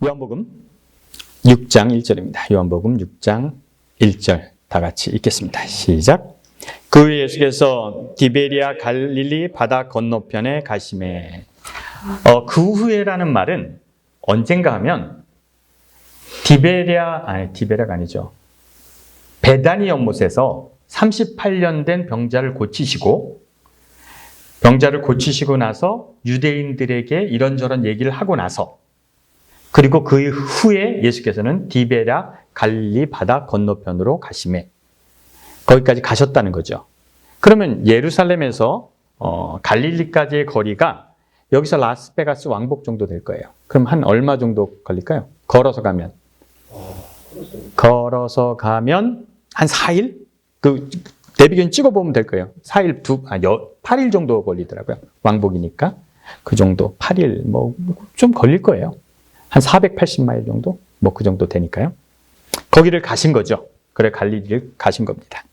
요한복음 6장 1절입니다. 요한복음 6장 1절 다 같이 읽겠습니다. 시작. 그 후에 예수께서 디베리아 갈릴리 바다 건너편에 가시매. 그 후에라는 말은 언젠가 하면 디베리아가 아니죠. 베다니 연못에서 38년 된 병자를 고치시고 나서 유대인들에게 이런저런 얘기를 하고 나서 그리고 그 후에 예수께서는 디베랴 갈릴리 바다 건너편으로 가시매 거기까지 가셨다는 거죠. 그러면 예루살렘에서 갈릴리까지의 거리가 여기서 라스베가스 왕복 정도 될 거예요. 그럼 한 얼마 정도 걸릴까요? 걸어서 가면 한 4일? 그 내비게이션 찍어보면 될 거예요. 4일, 8일 정도 걸리더라고요. 왕복이니까. 그 정도, 8일, 좀 걸릴 거예요. 한 480마일 정도? 그 정도 되니까요. 거기를 가신 거죠. 그래, 갈릴리를 가신 겁니다.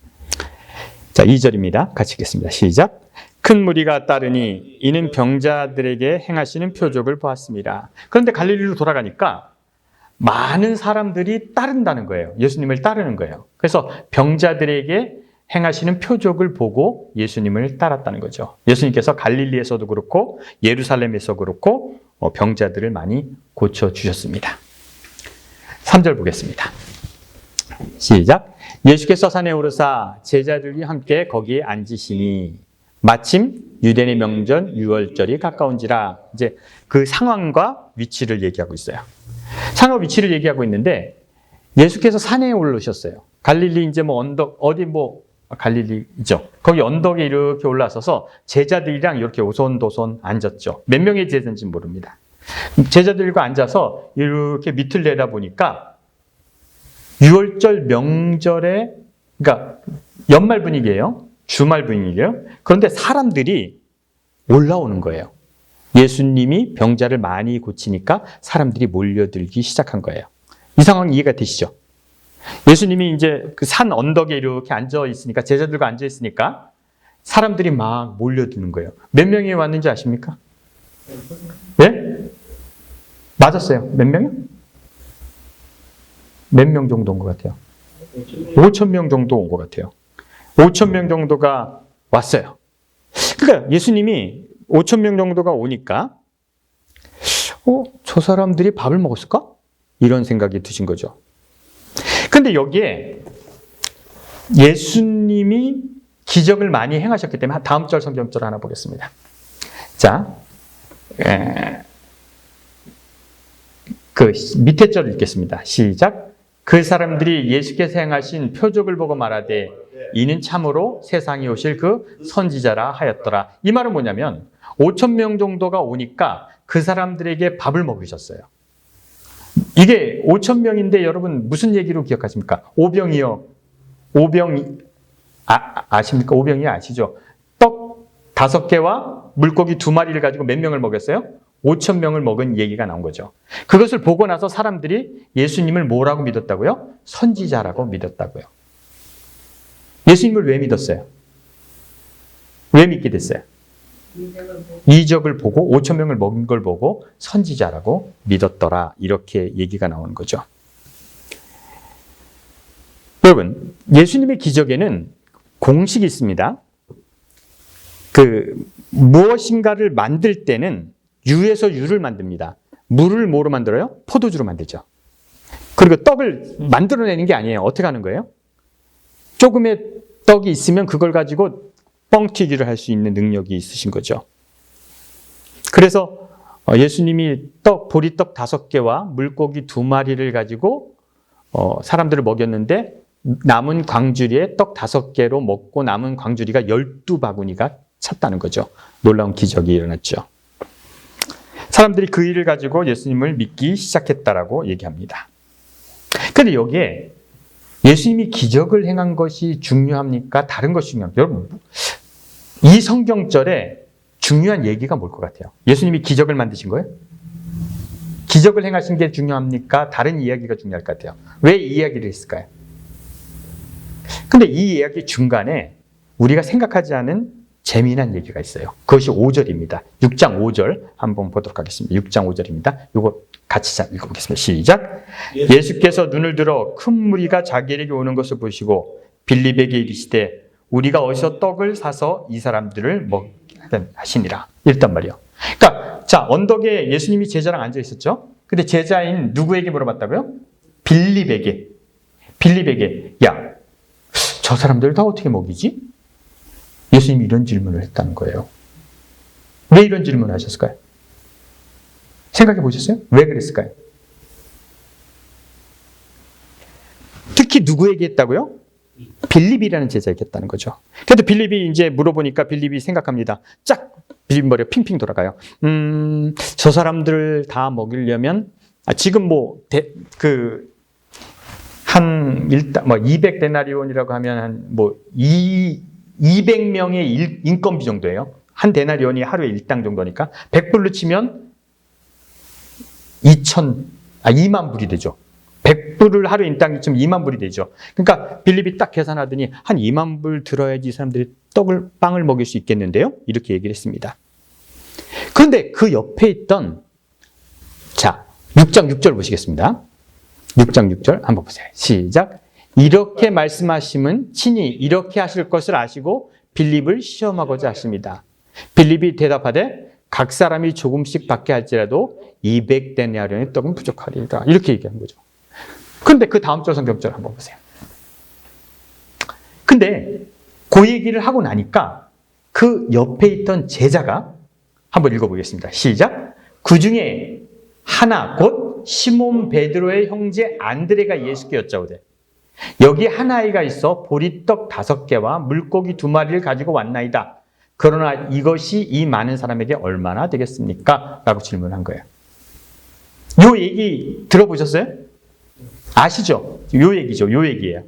자, 2절입니다. 같이 읽겠습니다. 시작. 큰 무리가 따르니 이는 병자들에게 행하시는 표적을 보았습니다. 그런데 갈릴리로 돌아가니까 많은 사람들이 따른다는 거예요. 예수님을 따르는 거예요. 그래서 병자들에게 행하시는 표적을 보고 예수님을 따랐다는 거죠. 예수님께서 갈릴리에서도 그렇고 예루살렘에서 그렇고 병자들을 많이 고쳐주셨습니다. 3절 보겠습니다. 시작. 예수께서 산에 오르사 제자들과 함께 거기에 앉으시니 마침 유대인의 명절 유월절이 가까운지라. 이제 그 상황과 위치를 얘기하고 있어요. 상황 위치를 얘기하고 있는데 예수께서 산에 오르셨어요. 갈릴리 이제 언덕 갈릴리죠. 거기 언덕에 이렇게 올라서서 제자들이랑 이렇게 오손도손 앉았죠. 몇 명의 제자인지 모릅니다. 제자들과 앉아서 이렇게 밑을 내다보니까 유월절 명절에, 그러니까 연말 분위기예요. 주말 분위기예요. 그런데 사람들이 올라오는 거예요. 예수님이 병자를 많이 고치니까 사람들이 몰려들기 시작한 거예요. 이 상황 이해가 되시죠? 예수님이 이제 그 산 언덕에 이렇게 앉아 있으니까, 제자들과 앉아 있으니까 사람들이 막 몰려드는 거예요. 몇 명이 왔는지 아십니까? 예? 맞았어요. 몇 명이요? 몇 명 정도 온 것 같아요? 5,000명 정도 온 것 같아요. 5,000명 정도가 왔어요. 그러니까 예수님이 5,000명 정도가 오니까 저 사람들이 밥을 먹었을까? 이런 생각이 드신 거죠. 근데 여기에 예수님이 기적을 많이 행하셨기 때문에 다음 절 성경절 하나 보겠습니다. 자, 그 밑에 절 읽겠습니다. 시작. 그 사람들이 예수께서 행하신 표적을 보고 말하되 이는 참으로 세상에 오실 그 선지자라 하였더라. 이 말은 뭐냐면 5,000명 정도가 오니까 그 사람들에게 밥을 먹이셨어요. 이게 5,000명인데 여러분 무슨 얘기로 기억하십니까? 오병이요. 오병이 아십니까? 오병이 아시죠? 떡 5개와 물고기 2마리를 가지고 몇 명을 먹였어요? 5,000명을 먹은 얘기가 나온 거죠. 그것을 보고 나서 사람들이 예수님을 뭐라고 믿었다고요? 선지자라고 믿었다고요. 예수님을 왜 믿었어요? 왜 믿게 됐어요? 이적을 보고 5,000명을 먹은 걸 보고 선지자라고 믿었더라. 이렇게 얘기가 나오는 거죠. 여러분, 예수님의 기적에는 공식이 있습니다. 무엇인가를 만들 때는 유에서 유를 만듭니다. 물을 뭐로 만들어요? 포도주로 만들죠. 그리고 떡을 만들어내는 게 아니에요. 어떻게 하는 거예요? 조금의 떡이 있으면 그걸 가지고 뻥튀기를 할 수 있는 능력이 있으신 거죠. 그래서 예수님이 보리떡 5개와 물고기 2마리를 가지고 사람들을 먹였는데 남은 광주리에 떡 5개로 먹고 남은 광주리가 12바구니가 찼다는 거죠. 놀라운 기적이 일어났죠. 사람들이 그 일을 가지고 예수님을 믿기 시작했다라고 얘기합니다. 그런데 여기에 예수님이 기적을 행한 것이 중요합니까? 다른 것이 중요합니까? 여러분, 이 성경절에 중요한 얘기가 뭘 것 같아요? 예수님이 기적을 만드신 거예요? 기적을 행하신 게 중요합니까? 다른 이야기가 중요할 것 같아요. 왜 이 이야기를 했을까요? 근데 이 이야기 중간에 우리가 생각하지 않은 재미난 얘기가 있어요. 그것이 5절입니다. 6장 5절 한번 보도록 하겠습니다. 6장 5절입니다. 이거 같이 읽어보겠습니다. 시작. 예수께서 눈을 들어 큰 무리가 자기에게 오는 것을 보시고 빌립에게 이르시되 우리가 어디서 떡을 사서 이 사람들을 먹게 하시니라. 이랬단 말이에요. 그러니까 자, 언덕에 예수님이 제자랑 앉아 있었죠. 근데 제자인 누구에게 물어봤다고요? 빌립에게. 야, 저 사람들 다 어떻게 먹이지? 예수님이 이런 질문을 했다는 거예요. 왜 이런 질문을 하셨을까요? 생각해 보셨어요? 왜 그랬을까요? 특히 누구에게 했다고요? 빌립이라는 제자에게 했다는 거죠. 그래도 빌립이 이제 물어보니까 빌립이 생각합니다. 쫙 빌립 머리가 핑핑 돌아가요. 저 사람들 다 먹이려면 지금 한 일당 200데나리온이라고 하면 한 200명의 인건비 정도예요. 한 데나리온이 하루에 1당 정도니까 100불로 치면 2만 불이 되죠. 100불을 하루에 인당이 좀 2만 불이 되죠. 그러니까 빌립이 딱 계산하더니 한 2만 불 들어야지 사람들이 빵을 먹일 수 있겠는데요. 이렇게 얘기를 했습니다. 그런데 그 옆에 있던 6장 6절 보시겠습니다. 6장 6절 한번 보세요. 시작. 이렇게 말씀하심은 친히 이렇게 하실 것을 아시고 빌립을 시험하고자 하십니다. 빌립이 대답하되 각 사람이 조금씩 받게 할지라도 200데나리온의 떡은 부족하리이다. 이렇게 얘기한 거죠. 근데 그 다음 절 성경절 한번 보세요. 근데 그 얘기를 하고 나니까 그 옆에 있던 제자가 한번 읽어보겠습니다. 시작. 그 중에 하나 곧 시몬 베드로의 형제 안드레가 예수께 여짜오되 여기 한 아이가 있어 보리떡 5개와 물고기 2마리를 가지고 왔나이다. 그러나 이것이 이 많은 사람에게 얼마나 되겠습니까? 라고 질문한 거예요. 요 얘기 들어보셨어요? 아시죠? 요 얘기예요.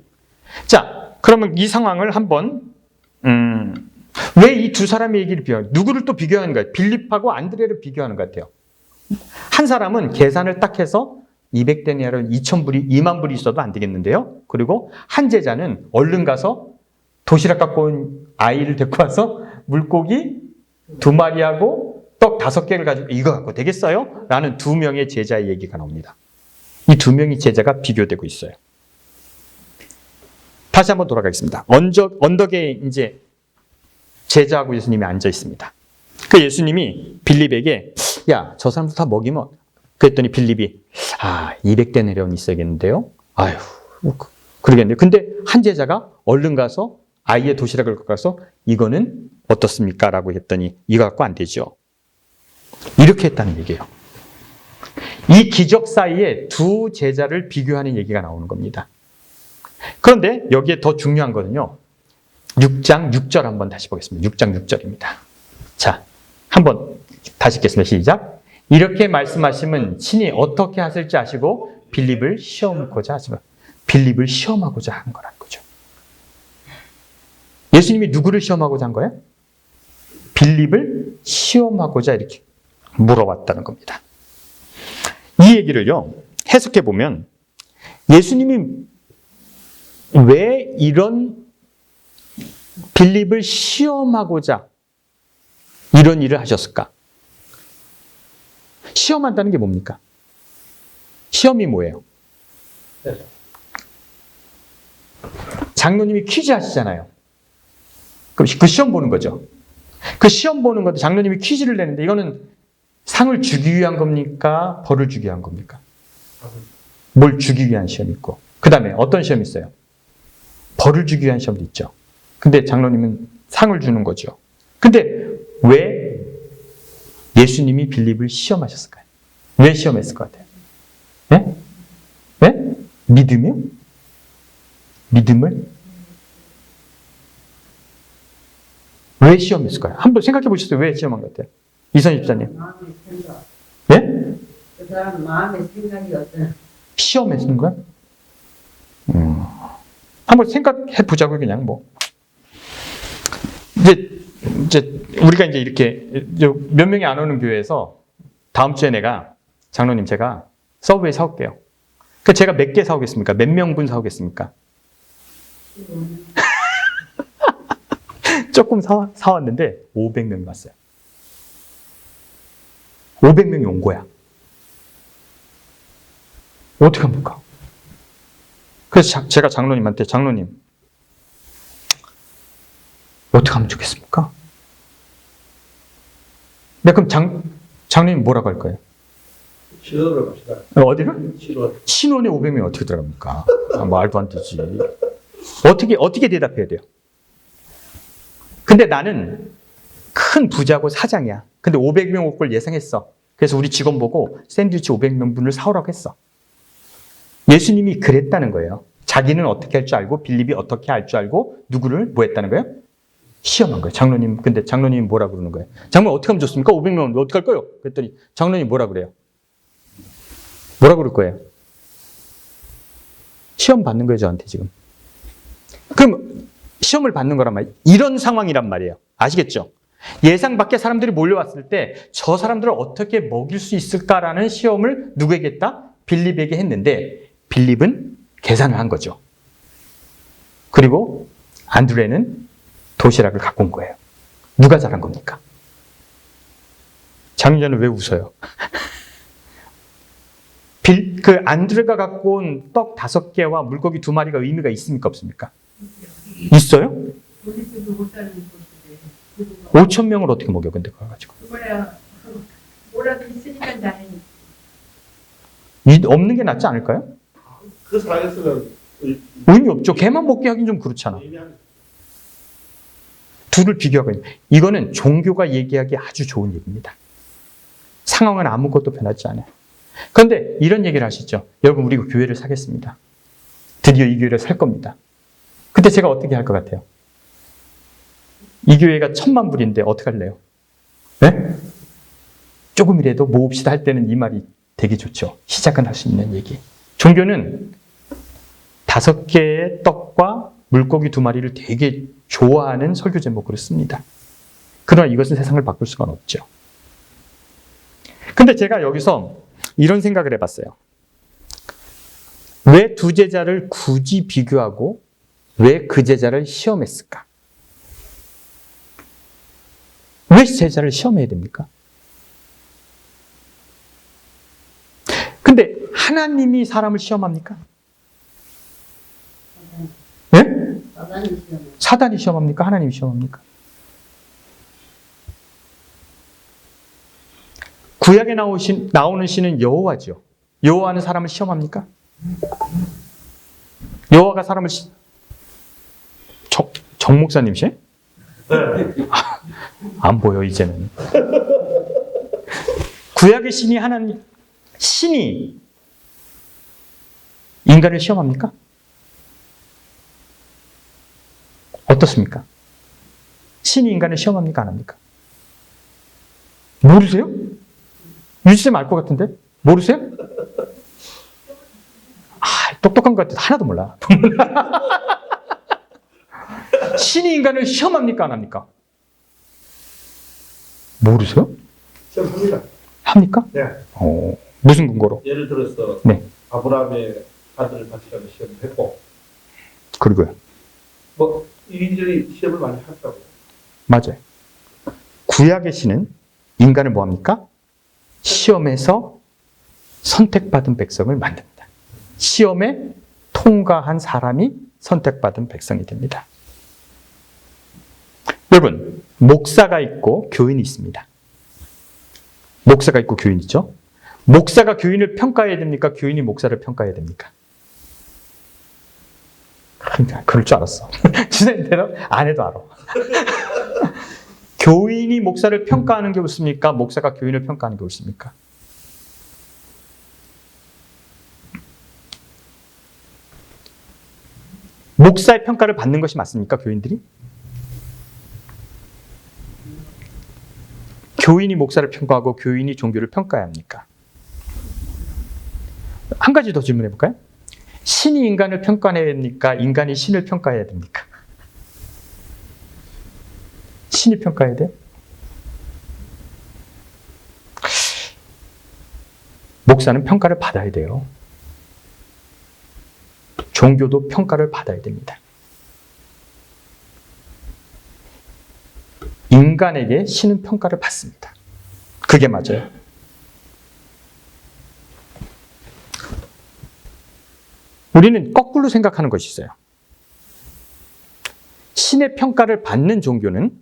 자, 그러면 이 상황을 한번 왜 이 두 사람의 얘기를 누구를 또 비교하는 거예요? 빌립하고 안드레를 비교하는 것 같아요. 한 사람은 계산을 딱 해서 200데나리온 2만 불이 있어도 안 되겠는데요. 그리고 한 제자는 얼른 가서 도시락 갖고 온 아이를 데리고 와서 물고기 2마리하고 떡 5개를 가지고 이거 갖고 되겠어요? 라는 두 명의 제자의 얘기가 나옵니다. 이 두 명의 제자가 비교되고 있어요. 다시 한번 돌아가겠습니다. 언덕에 이제 제자하고 예수님이 앉아 있습니다. 그 예수님이 빌립에게 야, 저 사람들 다 먹이면 그랬더니 빌립이 200데나리온이 있어야겠는데요. 아유, 그러겠네요. 근데 한 제자가 얼른 가서 아이의 도시락을 갖고 가서 이거는 어떻습니까? 라고 했더니 이거 갖고 안 되죠. 이렇게 했다는 얘기예요. 이 기적 사이에 두 제자를 비교하는 얘기가 나오는 겁니다. 그런데 여기에 더 중요한 거는요. 6장 6절 한번 다시 보겠습니다. 6장 6절입니다. 자, 한번 다시 읽겠습니다. 시작. 이렇게 말씀하시면 친히 어떻게 하실지 아시고 빌립을 시험하고자 하시면 빌립을 시험하고자 한 거란 거죠. 예수님이 누구를 시험하고자 한 거예요? 빌립을 시험하고자 이렇게 물어봤다는 겁니다. 이 얘기를요, 해석해 보면 예수님이 왜 이런 빌립을 시험하고자 이런 일을 하셨을까? 시험한다는 게 뭡니까? 시험이 뭐예요? 장로님이 퀴즈 하시잖아요. 그럼 그 시험 보는 거죠. 그 시험 보는 것도 장로님이 퀴즈를 내는데 이거는 상을 주기 위한 겁니까? 벌을 주기 위한 겁니까? 뭘 주기 위한 시험이 있고 그 다음에 어떤 시험이 있어요? 벌을 주기 위한 시험도 있죠. 근데 장로님은 상을 주는 거죠. 근데 왜 예수님이 빌립을 시험하셨을까요? 왜 시험했을 것 같아요? 네? 네? 믿음이요? 믿음을? 왜 시험했을까요? 한번 생각해 보셨어요? 왜 시험한 것 같아요? 이선희 집사님. 예? 그 사람 마음의 생각이 어떤? 시험했는 거야? 한번 생각해 보자고요, 그냥 뭐. 이제 우리가 이제 이렇게 몇 명이 안 오는 교회에서 다음 주에 내가 장로님 제가 서브웨이 사올게요. 그 제가 몇 개 사오겠습니까? 몇 명분 사오겠습니까? 조금 사왔는데 500명이 왔어요. 500명이 온 거야. 어떻게 합니까? 그래서 제가 장로님한테, 장로님, 어떻게 하면 좋겠습니까? 네, 그럼 장로님 뭐라고 할 거예요? 신원으로 갑시다. 어디를? 신원. 신원에 500명이 어떻게 들어갑니까? 말도 안 되지. 어떻게 대답해야 돼요? 근데 나는 큰 부자고 사장이야. 근데 500명 올 걸 예상했어. 그래서 우리 직원 보고 샌드위치 500명분을 사오라고 했어. 예수님이 그랬다는 거예요. 자기는 어떻게 할 줄 알고 빌립이 어떻게 할 줄 알고 누구를 뭐 했다는 거예요? 시험한 거예요. 장로님, 근데 장로님이 뭐라 그러는 거예요? 장로님 어떻게 하면 좋습니까? 500명은 어떻게 할 거예요? 그랬더니 장로님이 뭐라 그래요? 뭐라 그럴 거예요? 시험 받는 거예요, 저한테 지금. 그럼 시험을 받는 거란 말이에요. 이런 상황이란 말이에요. 아시겠죠? 예상 밖의 사람들이 몰려왔을 때 저 사람들을 어떻게 먹일 수 있을까라는 시험을 누구에게 했다? 빌립에게 했는데 빌립은 계산을 한 거죠. 그리고 안드레는 도시락을 갖고 온 거예요. 누가 잘한 겁니까? 장윤자는 왜 웃어요? 그 안드레가 갖고 온 떡 5개와 물고기 2마리가 의미가 있습니까? 없습니까? 있어요? 5,000명을 어떻게 먹여, 근데 그걸 가지고. 뭐라도 있으니까 다행이지. 없는 게 낫지 않을까요? 그 상황에서는 의미 없죠. 걔만 먹게 하긴 좀 그렇잖아. 의미하는 둘을 비교하고 있는. 이거는 종교가 얘기하기 아주 좋은 얘기입니다. 상황은 아무것도 변하지 않아요. 그런데 이런 얘기를 하시죠. 여러분, 우리 교회를 사겠습니다. 드디어 이 교회를 살 겁니다. 그때 제가 어떻게 할 것 같아요? 이 교회가 1,000만 불인데 어떻게 할래요? 네? 조금이라도 모읍시다 할 때는 이 말이 되게 좋죠. 시작은 할 수 있는 얘기. 종교는 5개의 떡과 물고기 2마리를 되게 좋아하는 설교 제목으로 씁니다. 그러나 이것은 세상을 바꿀 수가 없죠. 근데 제가 여기서 이런 생각을 해봤어요. 왜 2 제자를 굳이 비교하고 왜 그 제자를 시험했을까? 왜 제자를 시험해야 됩니까? 근데 하나님이 사람을 시험합니까? 예? 사단이 시험합니까? 하나님이 시험합니까? 구약에 나오는 신은 여호와죠. 여호와는 사람을 시험합니까? 여호와가 사람을 정 목사님이시? 안 보여 이제는. 구약의 신이 하나님, 신이 인간을 시험합니까? 어떻습니까? 신이 인간을 시험합니까? 안 합니까? 모르세요? 유지쌤 알 것 같은데? 모르세요? 똑똑한 것 같아도 하나도 몰라. 신이 인간을 시험합니까? 안 합니까? 모르세요? 시험합니다. 합니까? 네. 무슨 근거로? 예를 들어서 네. 아브라함의 아들을 바치라는 시험을 했고 그리고요. 뭐 이리저리 시험을 많이 했다고. 맞아요. 구약의 신은 인간을 뭐합니까? 시험에서 선택받은 백성을 만듭니다. 시험에 통과한 사람이 선택받은 백성이 됩니다. 여러분, 목사가 있고 교인이 있습니다. 목사가 있고 교인이 있죠? 목사가 교인을 평가해야 됩니까? 교인이 목사를 평가해야 됩니까? 그럴 줄 알았어. 주사님대로 안 해도 알아. 교인이 목사를 평가하는 게 옳습니까? 목사가 교인을 평가하는 게 옳습니까? 목사의 평가를 받는 것이 맞습니까? 교인들이? 교인이 목사를 평가하고 교인이 종교를 평가해야 합니까? 한 가지 더 질문해 볼까요? 신이 인간을 평가해야 됩니까? 인간이 신을 평가해야 됩니까? 신이 평가해야 돼요? 목사는 평가를 받아야 돼요. 종교도 평가를 받아야 됩니다. 인간에게 신은 평가를 받습니다. 그게 맞아요. 우리는 거꾸로 생각하는 것이 있어요. 신의 평가를 받는 종교는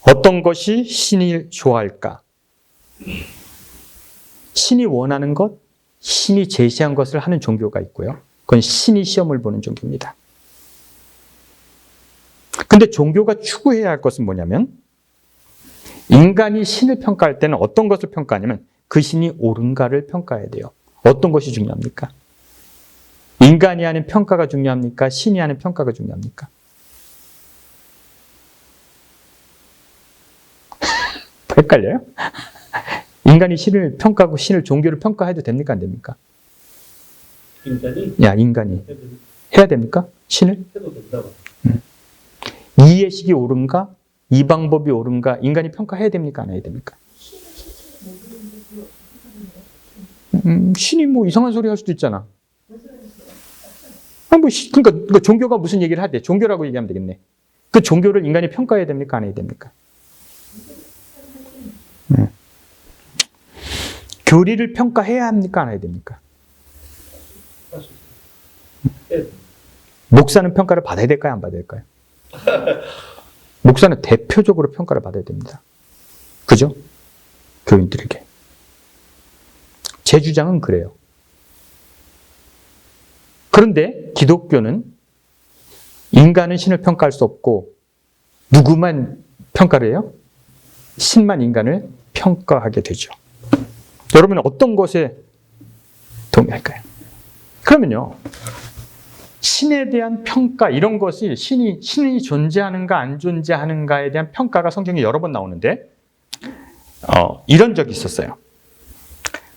어떤 것이 신이 좋아할까? 신이 원하는 것, 신이 제시한 것을 하는 종교가 있고요. 그건 신이 시험을 보는 종교입니다. 근데 종교가 추구해야 할 것은 뭐냐면 인간이 신을 평가할 때는 어떤 것을 평가하냐면 그 신이 옳은가를 평가해야 돼요. 어떤 것이 중요합니까? 인간이 하는 평가가 중요합니까? 신이 하는 평가가 중요합니까? 헷갈려요? 인간이 신을 평가하고 신을 종교를 평가해도 됩니까? 안 됩니까? 인간이 해야 됩니까? 신을? 해도 된다고. 이 예식이 옳은가? 이 방법이 옳은가? 인간이 평가해야 됩니까? 안 해야 됩니까? 신이 뭐 이상한 소리 할 수도 있잖아. 그러니까 종교가 무슨 얘기를 하대? 종교라고 얘기하면 되겠네. 그 종교를 인간이 평가해야 됩니까? 안 해야 됩니까? 교리를 평가해야 합니까? 안 해야 됩니까? 목사는 평가를 받아야 될까요? 안 받아야 될까요? 목사는 대표적으로 평가를 받아야 됩니다. 그죠? 교인들에게. 제 주장은 그래요. 그런데 기독교는 인간은 신을 평가할 수 없고 누구만 평가를 해요? 신만 인간을 평가하게 되죠. 여러분은 어떤 것에 동의할까요? 그러면요. 신에 대한 평가 이런 것이 신이 존재하는가 안 존재하는가에 대한 평가가 성경에 여러 번 나오는데 이런 적이 있었어요.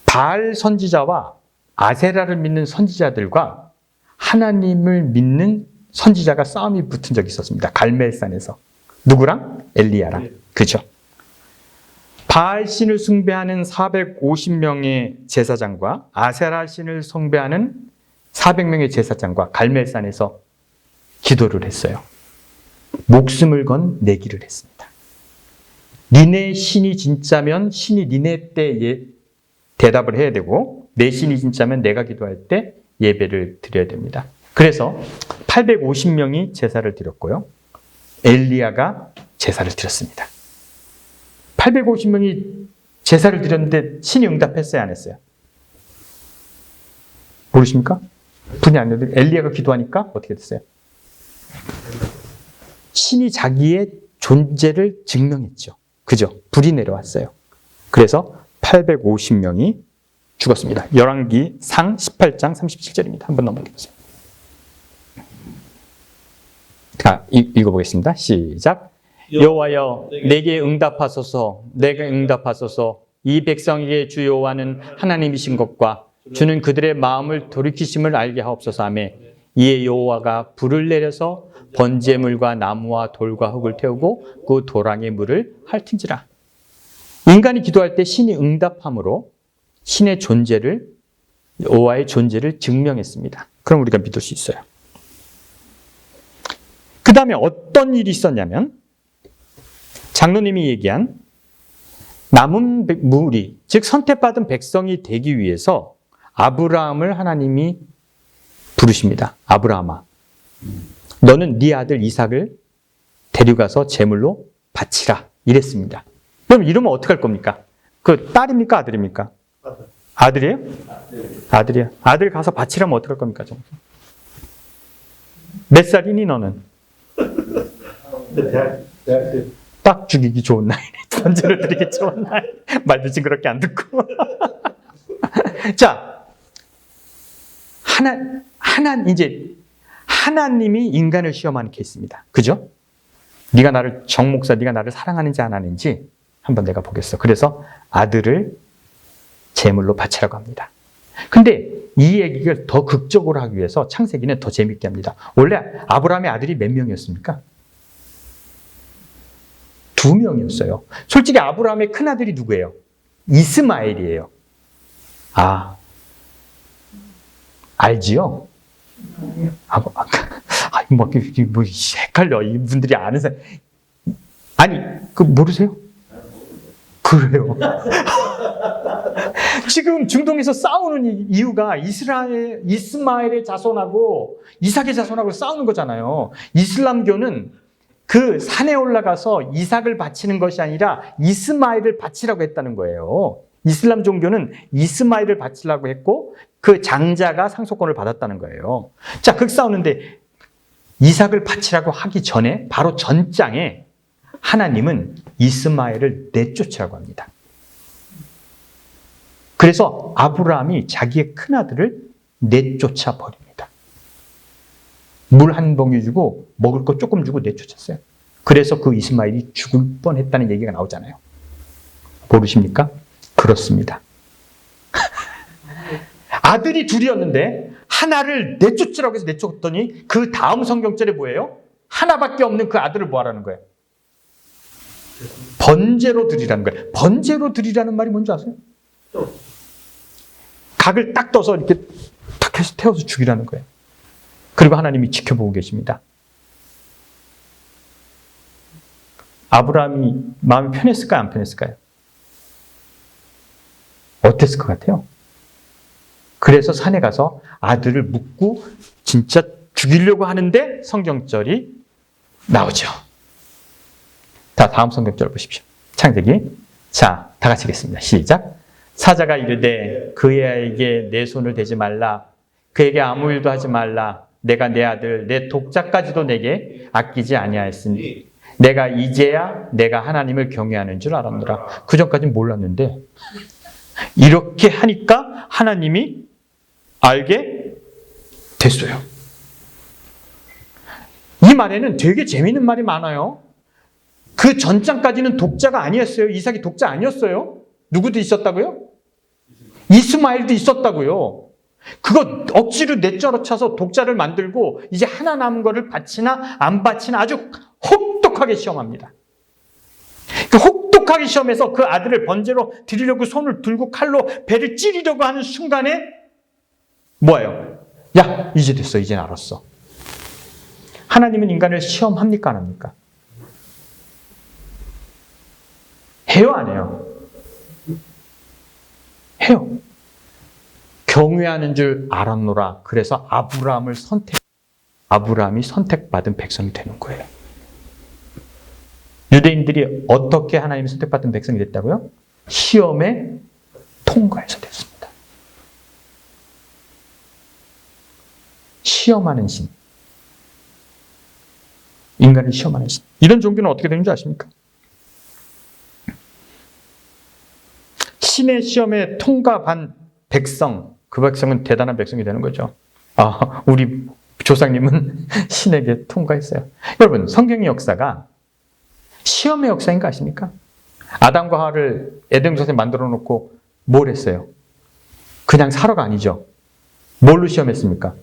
바알 선지자와 아세라를 믿는 선지자들과 하나님을 믿는 선지자가 싸움이 붙은 적이 있었습니다. 갈멜산에서. 누구랑? 엘리야랑. 그죠? 바알 신을 숭배하는 450명의 제사장과 아세라 신을 숭배하는 400명의 제사장과 갈멜산에서 기도를 했어요. 목숨을 건 내기를 했습니다. 니네 신이 진짜면 신이 니네 때 대답을 해야 되고 내 신이 진짜면 내가 기도할 때 예배를 드려야 됩니다. 그래서 850명이 제사를 드렸고요. 엘리야가 제사를 드렸습니다. 850명이 제사를 드렸는데 신이 응답했어요? 안 했어요? 모르십니까? 분이 안 돼도 엘리야가 기도하니까 어떻게 됐어요? 신이 자기의 존재를 증명했죠. 그죠? 불이 내려왔어요. 그래서 850명이 죽었습니다. 열왕기 상 18장 37절입니다. 한번 넘어가 보세요. 자, 읽어보겠습니다. 시작. 여호와여 내게 응답하소서. 내게 응답하소서. 이 백성에게 주 여호와는 하나님이신 것과 주는 그들의 마음을 돌이키심을 알게 하옵소서 하며 이에 여호와가 불을 내려서 번제물과 나무와 돌과 흙을 태우고 그 도랑의 물을 핥은지라. 인간이 기도할 때 신이 응답함으로 신의 존재를 여호와의 존재를 증명했습니다. 그럼 우리가 믿을 수 있어요. 그 다음에 어떤 일이 있었냐면 장로님이 얘기한 남은 무리, 즉 선택받은 백성이 되기 위해서 아브라함을 하나님이 부르십니다. 아브라함아, 너는 네 아들 이삭을 데려가서 제물로 바치라 이랬습니다. 그럼 이러면 어떻게 할 겁니까? 그 딸입니까? 아들입니까? 아들이에요? 아들이야. 아들 가서 바치라면 어떻게 할 겁니까? 몇 살이니 너는? 딱 죽이기 좋은 나이네. 번제를 드리기 좋은 나이. 말도 징그럽게 안 듣고. 자, 하나님이 인간을 시험하는 케이스입니다. 그죠? 네가 나를 정목사, 네가 나를 사랑하는지 안 하는지 한번 내가 보겠어. 그래서 아들을 제물로 바치라고 합니다. 근데 이 얘기를 더 극적으로 하기 위해서 창세기는 더 재밌게 합니다. 원래 아브라함의 아들이 몇 명이었습니까? 2명이었어요. 솔직히 아브라함의 큰아들이 누구예요? 이스마엘이에요. 아, 알지요? 뭐 헷갈려. 이분들이 아는 사람. 아니, 그 모르세요? 그래요. 지금 중동에서 싸우는 이유가 이스마엘의 자손하고 이삭의 자손하고 싸우는 거잖아요. 이슬람교는 그 산에 올라가서 이삭을 바치는 것이 아니라 이스마엘을 바치라고 했다는 거예요. 이슬람 종교는 이스마엘을 바치라고 했고 그 장자가 상속권을 받았다는 거예요. 자, 그 싸우는데 이삭을 바치라고 하기 전에 바로 전장에 하나님은 이스마엘을 내쫓으라고 합니다. 그래서 아브라함이 자기의 큰아들을 내쫓아 버립니다. 물 한 봉지 주고 먹을 거 조금 주고 내쫓았어요. 그래서 그 이스마엘이 죽을 뻔했다는 얘기가 나오잖아요. 모르십니까? 그렇습니다. 아들이 둘이었는데 하나를 내쫓으라고 해서 내쫓았더니 그 다음 성경절에 뭐예요? 하나밖에 없는 그 아들을 뭐 하라는 거예요? 번제로 드리라는 거예요. 번제로 드리라는 말이 뭔지 아세요? 각을 딱 떠서 이렇게 탁 해서 태워서 죽이라는 거예요. 그리고 하나님이 지켜보고 계십니다. 아브라함이 마음이 편했을까요? 안 편했을까요? 어땠을 것 같아요? 그래서 산에 가서 아들을 묻고 진짜 죽이려고 하는데 성경절이 나오죠. 자, 다음 성경절 보십시오. 창세기. 자, 다 같이 읽겠습니다. 시작. 사자가 이르되 그의 아이에게 내 손을 대지 말라. 그에게 아무 일도 하지 말라. 내가 내 아들 내 독자까지도 내게 아끼지 아니하였으니 내가 이제야 내가 하나님을 경외하는 줄 알았노라. 그 전까지는 몰랐는데 이렇게 하니까 하나님이 알게 됐어요. 이 말에는 되게 재미있는 말이 많아요. 그 전장까지는 독자가 아니었어요. 이삭이 독자 아니었어요. 누구도 있었다고요? 이스마엘도 있었다고요. 그거 억지로 내쫓아서 독자를 만들고 이제 하나 남은 거를 바치나 안 바치나 아주 혹독하게 시험합니다. 그 혹독하게 시험해서 그 아들을 번제로 드리려고 손을 들고 칼로 배를 찌르려고 하는 순간에 뭐예요? 야, 이제 됐어. 이제 알았어. 하나님은 인간을 시험합니까? 안 합니까? 해요? 안 해요? 해요. 경외하는 줄 알았노라. 그래서 아브라함이 선택받은 백성이 되는 거예요. 유대인들이 어떻게 하나님이 선택받은 백성이 됐다고요? 시험에 통과해서 됐습니다. 시험하는 신. 인간을 시험하는 신. 이런 종교는 어떻게 되는 줄 아십니까? 신의 시험에 통과한 백성, 그 백성은 대단한 백성이 되는 거죠. 아, 우리 조상님은 신에게 통과했어요. 여러분, 성경의 역사가 시험의 역사인 거 아십니까? 아담과 하와를 에덴 동산에 만들어 놓고 뭘 했어요? 그냥 살아가 아니죠. 뭘로 시험했습니까?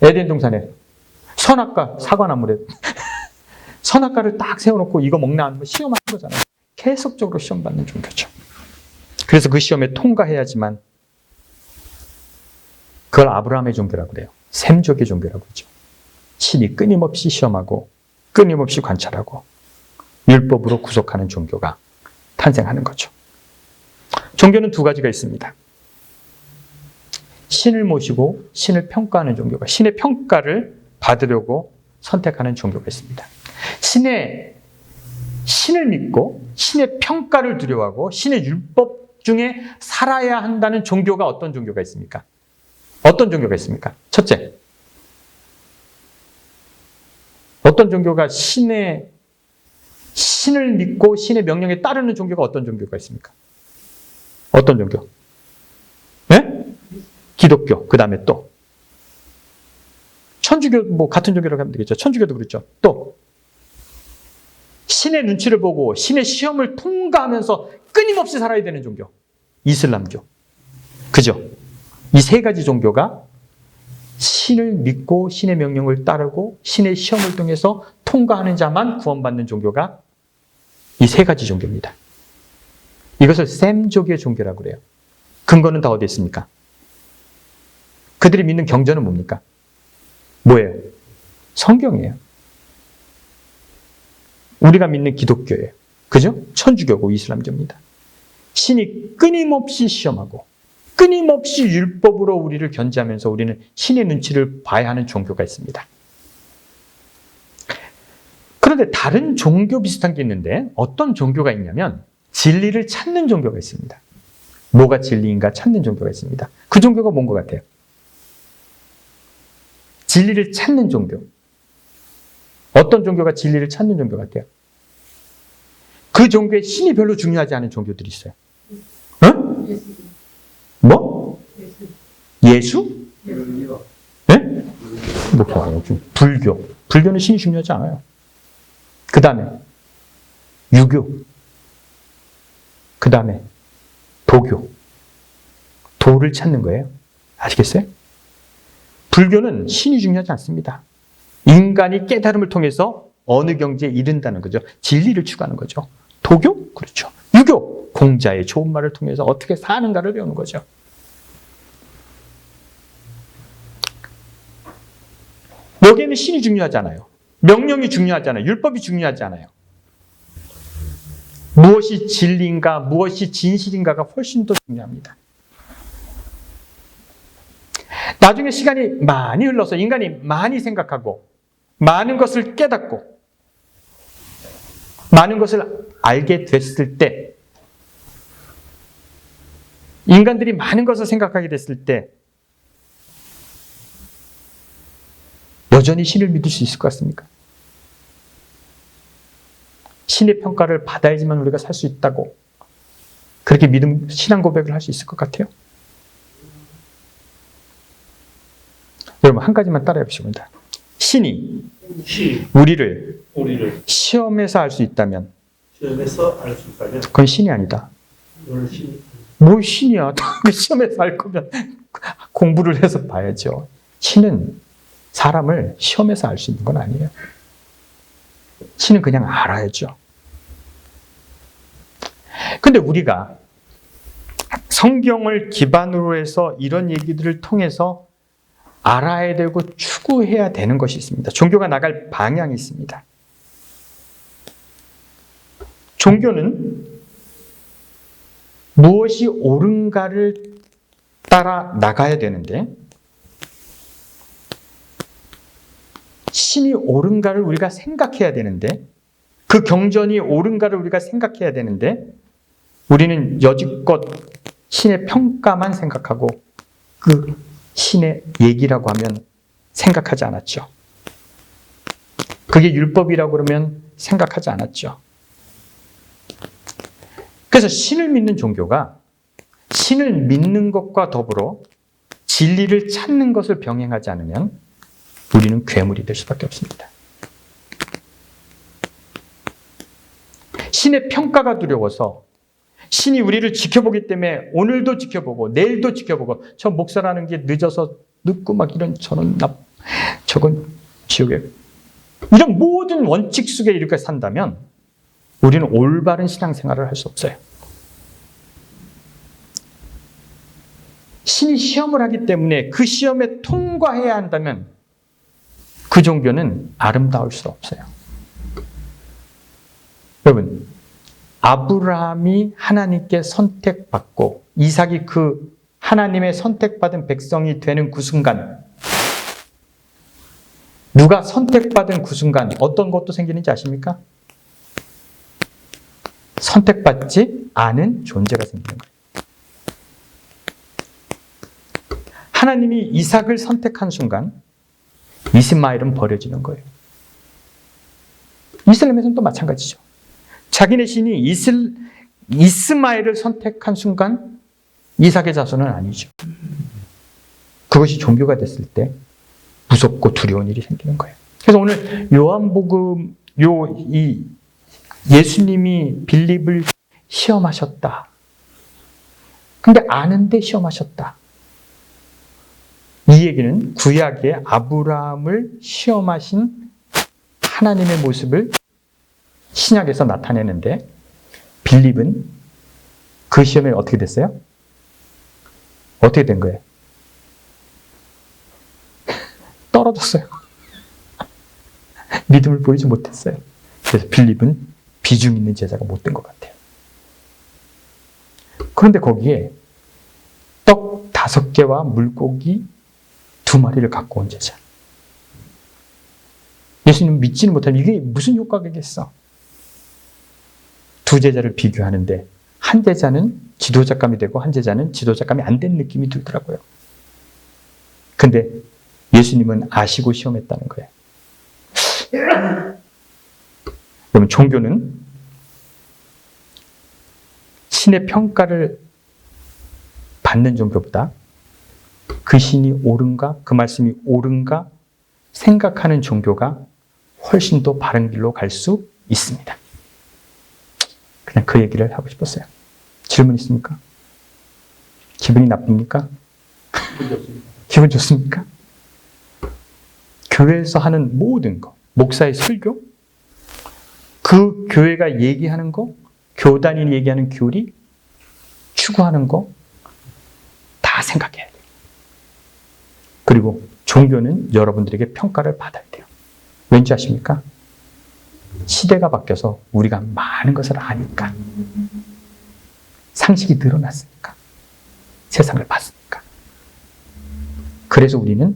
에덴 동산에 선악과 사과나무래 선악과를 딱 세워놓고 이거 먹나 안 먹나 시험하는 거잖아요. 계속적으로 시험받는 종교죠. 그래서 그 시험에 통과해야지만 그걸 아브라함의 종교라고 그래요. 셈족의 종교라고 그러죠. 신이 끊임없이 시험하고 끊임없이 관찰하고 율법으로 구속하는 종교가 탄생하는 거죠. 종교는 두 가지가 있습니다. 신을 모시고 신을 평가하는 종교가, 신의 평가를 받으려고 선택하는 종교가 있습니다. 신을 믿고 신의 평가를 두려워하고 신의 율법 중에 살아야 한다는 종교가 어떤 종교가 있습니까? 어떤 종교가 있습니까? 첫째, 어떤 종교가 신을 믿고 신의 명령에 따르는 종교가 어떤 종교가 있습니까? 어떤 종교? 네? 기독교. 그 다음에 또 천주교, 뭐 같은 종교라고 하면 되겠죠. 천주교도 그렇죠. 또 신의 눈치를 보고 신의 시험을 통과하면서 끊임없이 살아야 되는 종교. 이슬람교. 그죠? 이 세 가지 종교가 신을 믿고 신의 명령을 따르고 신의 시험을 통해서 통과하는 자만 구원받는 종교가 이 세 가지 종교입니다. 이것을 셈족의 종교라고 그래요. 근거는 다 어디 있습니까? 그들이 믿는 경전은 뭡니까? 뭐예요? 성경이에요. 우리가 믿는 기독교예요. 그죠? 천주교고 이슬람교입니다. 신이 끊임없이 시험하고 끊임없이 율법으로 우리를 견제하면서 우리는 신의 눈치를 봐야 하는 종교가 있습니다. 그런데 다른 종교 비슷한 게 있는데 어떤 종교가 있냐면 진리를 찾는 종교가 있습니다. 뭐가 진리인가 찾는 종교가 있습니다. 그 종교가 뭔 것 같아요? 진리를 찾는 종교. 어떤 종교가 진리를 찾는 종교 같아요? 그 종교에 신이 별로 중요하지 않은 종교들이 있어요. 어? 예수. 뭐? 예수? 네? 뭐, 불교. 불교는 신이 중요하지 않아요. 그 다음에 유교. 그 다음에 도교. 도를 찾는 거예요. 아시겠어요? 불교는 신이 중요하지 않습니다. 인간이 깨달음을 통해서 어느 경지에 이른다는 거죠. 진리를 추구하는 거죠. 도교? 그렇죠. 유교? 공자의 좋은 말을 통해서 어떻게 사는가를 배우는 거죠. 여기에는 신이 중요하지 않아요. 명령이 중요하지 않아요. 율법이 중요하지 않아요. 무엇이 진리인가, 무엇이 진실인가가 훨씬 더 중요합니다. 나중에 시간이 많이 흘러서 인간이 많이 생각하고 많은 것을 깨닫고 많은 것을 알게 됐을 때 인간들이 많은 것을 생각하게 됐을 때 여전히 신을 믿을 수 있을 것 같습니까? 신의 평가를 받아야지만 우리가 살 수 있다고 그렇게 신앙 고백을 할 수 있을 것 같아요? 여러분 한 가지만 따라해 보십니다. 신이 우리를 시험에서 알 수 있다면 그건 신이 아니다. 뭐 신이야? 시험에서 알 거면 공부를 해서 봐야죠. 신은 사람을 시험에서 알 수 있는 건 아니에요. 신은 그냥 알아야죠. 근데 우리가 성경을 기반으로 해서 이런 얘기들을 통해서 알아야 되고 추구해야 되는 것이 있습니다. 종교가 나갈 방향이 있습니다. 종교는 무엇이 옳은가를 따라 나가야 되는데 신이 옳은가를 우리가 생각해야 되는데 그 경전이 옳은가를 우리가 생각해야 되는데 우리는 여지껏 신의 평가만 생각하고 그 신의 얘기라고 하면 생각하지 않았죠. 그게 율법이라고 그러면 생각하지 않았죠. 그래서 신을 믿는 종교가 신을 믿는 것과 더불어 진리를 찾는 것을 병행하지 않으면 우리는 괴물이 될 수밖에 없습니다. 신의 평가가 두려워서 신이 우리를 지켜보기 때문에 오늘도 지켜보고 내일도 지켜보고 저 목사라는 게 늦어서 늦고 막 이런 저건 지옥에 이런 모든 원칙 속에 이렇게 산다면 우리는 올바른 신앙생활을 할 수 없어요. 신이 시험을 하기 때문에 그 시험에 통과해야 한다면 그 종교는 아름다울 수 없어요. 여러분, 아브라함이 하나님께 선택받고 이삭이 그 하나님의 선택받은 백성이 되는 그 순간 누가 선택받은 그 순간 어떤 것도 생기는지 아십니까? 선택받지 않은 존재가 생기는 거예요. 하나님이 이삭을 선택한 순간 이스마엘은 버려지는 거예요. 이슬람에서는 또 마찬가지죠. 자기네 신이 이스마엘을 선택한 순간 이삭의 자손은 아니죠. 그것이 종교가 됐을 때 무섭고 두려운 일이 생기는 거예요. 그래서 오늘 요한복음 예수님이 빌립을 시험하셨다. 근데 아는데 시험하셨다. 이 얘기는 구약의 아브라함을 시험하신 하나님의 모습을 신약에서 나타내는데 빌립은 그 시험에 어떻게 됐어요? 어떻게 된 거예요? 떨어졌어요. 믿음을 보이지 못했어요. 그래서 빌립은 비중 있는 제자가 못 된 것 같아요. 그런데 거기에 떡 5개와 물고기 2마리를 갖고 온 제자. 예수님 믿지는 못하면 이게 무슨 효과겠어? 두 제자를 비교하는데 한 제자는 지도자감이 되고 한 제자는 지도자감이 안 된 느낌이 들더라고요. 근데 예수님은 아시고 시험했다는 거예요. 그러면 종교는 신의 평가를 받는 종교보다 그 신이 옳은가, 그 말씀이 옳은가 생각하는 종교가 훨씬 더 바른 길로 갈 수 있습니다. 그냥 그 얘기를 하고 싶었어요. 질문 있습니까? 기분이 나쁩니까? 기분 좋습니까? 교회에서 하는 모든 거, 목사의 설교, 그 교회가 얘기하는 거, 교단이 얘기하는 교리, 추구하는 거 다 생각해야 돼요. 그리고 종교는 여러분들에게 평가를 받아야 돼요. 왠지 아십니까? 시대가 바뀌어서 우리가 많은 것을 아니까, 상식이 늘어났으니까, 세상을 봤으니까. 그래서 우리는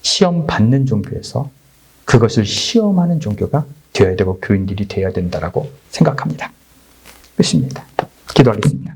시험 받는 종교에서 그것을 시험하는 종교가 되어야 되고 교인들이 되어야 된다고 생각합니다. 끝입니다. 기도하겠습니다.